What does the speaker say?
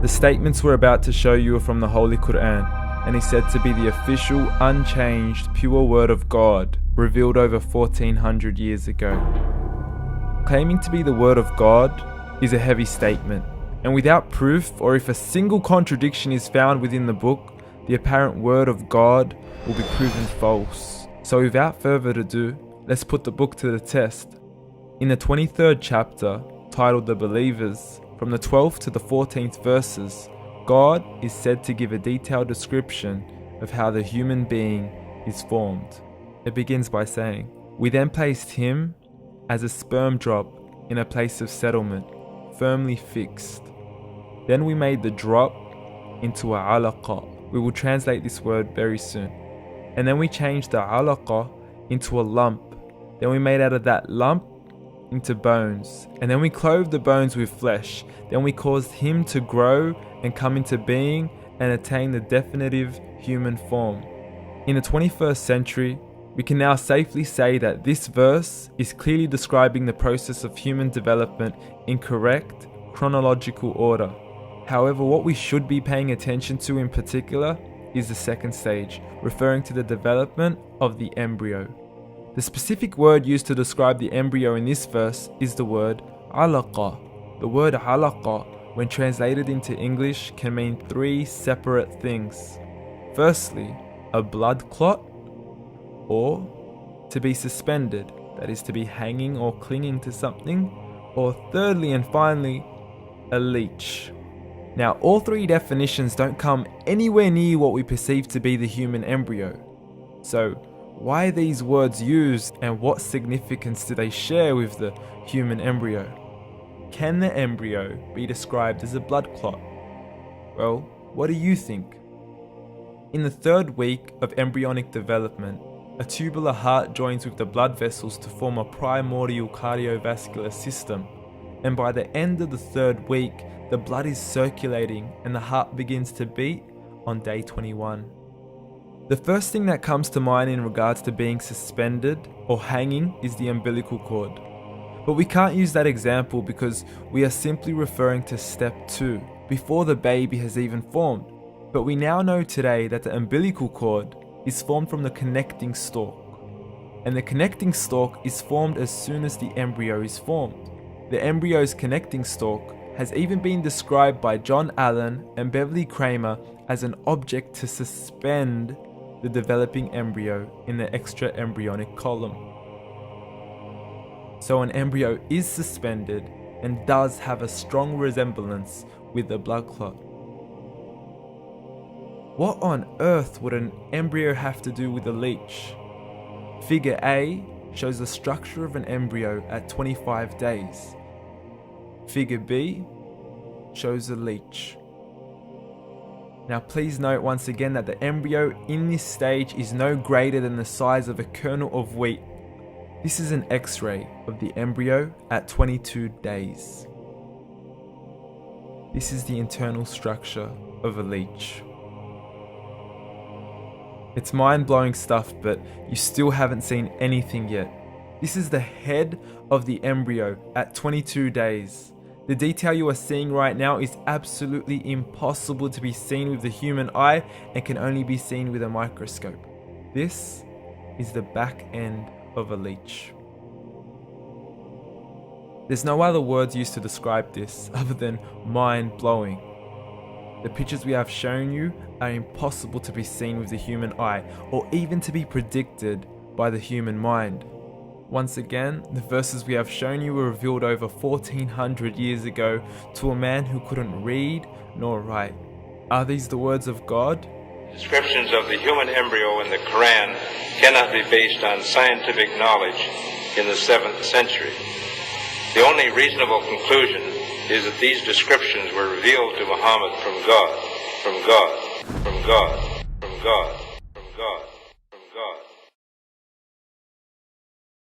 The statements we're about to show you are from the Holy Quran, and is said to be the official, unchanged, pure word of God, revealed over 1400 years ago. Claiming to be the word of God is a heavy statement, and without proof, or if a single contradiction is found within the book, the apparent word of God will be proven false. So without further ado, let's put the book to the test. In the 23rd chapter, titled The Believers, from the 12th to the 14th verses, God is said to give a detailed description of how the human being is formed. It begins by saying, "We then placed him as a sperm drop in a place of settlement, firmly fixed. Then we made the drop into a alaqa." We will translate this word very soon. "And then we changed the alaqa into a lump. Then we made out of that lump into bones. And then we clothed the bones with flesh. Then we caused him to grow and come into being and attain the definitive human form." In the 21st century, we can now safely say that this verse is clearly describing the process of human development in correct chronological order. However, what we should be paying attention to in particular is the second stage, referring to the development of the embryo. The specific word used to describe the embryo in this verse is the word alaqa. The word alaqa, when translated into English, can mean three separate things. Firstly, a blood clot, or to be suspended, that is to be hanging or clinging to something, or thirdly and finally, a leech. Now, all three definitions don't come anywhere near what we perceive to be the human embryo. So, why are these words used, and what significance do they share with the human embryo? Can the embryo be described as a blood clot? Well, what do you think? In the third week of embryonic development, a tubular heart joins with the blood vessels to form a primordial cardiovascular system, and by the end of the third week, the blood is circulating and the heart begins to beat on day 21. The first thing that comes to mind in regards to being suspended or hanging is the umbilical cord. But we can't use that example because we are simply referring to step 2, before the baby has even formed. But we now know today that the umbilical cord is formed from the connecting stalk. And the connecting stalk is formed as soon as the embryo is formed. The embryo's connecting stalk has even been described by John Allen and Beverly Kramer as an object to suspend the developing embryo in the extra-embryonic column. So an embryo is suspended and does have a strong resemblance with a blood clot. What on earth would an embryo have to do with a leech? Figure A shows the structure of an embryo at 25 days. Figure B shows a leech. Now please note once again that the embryo in this stage is no greater than the size of a kernel of wheat. This is an X-ray of the embryo at 22 days. This is the internal structure of a leech. It's mind-blowing stuff, but you still haven't seen anything yet. This is the head of the embryo at 22 days. The detail you are seeing right now is absolutely impossible to be seen with the human eye and can only be seen with a microscope. This is the back end of a leech. There's no other words used to describe this other than mind-blowing. The pictures we have shown you are impossible to be seen with the human eye or even to be predicted by the human mind. Once again, the verses we have shown you were revealed over 1400 years ago to a man who couldn't read nor write. Are these the words of God? Descriptions of the human embryo in the Quran cannot be based on scientific knowledge in the 7th century. The only reasonable conclusion is that these descriptions were revealed to Muhammad from God, from God, from God, from God.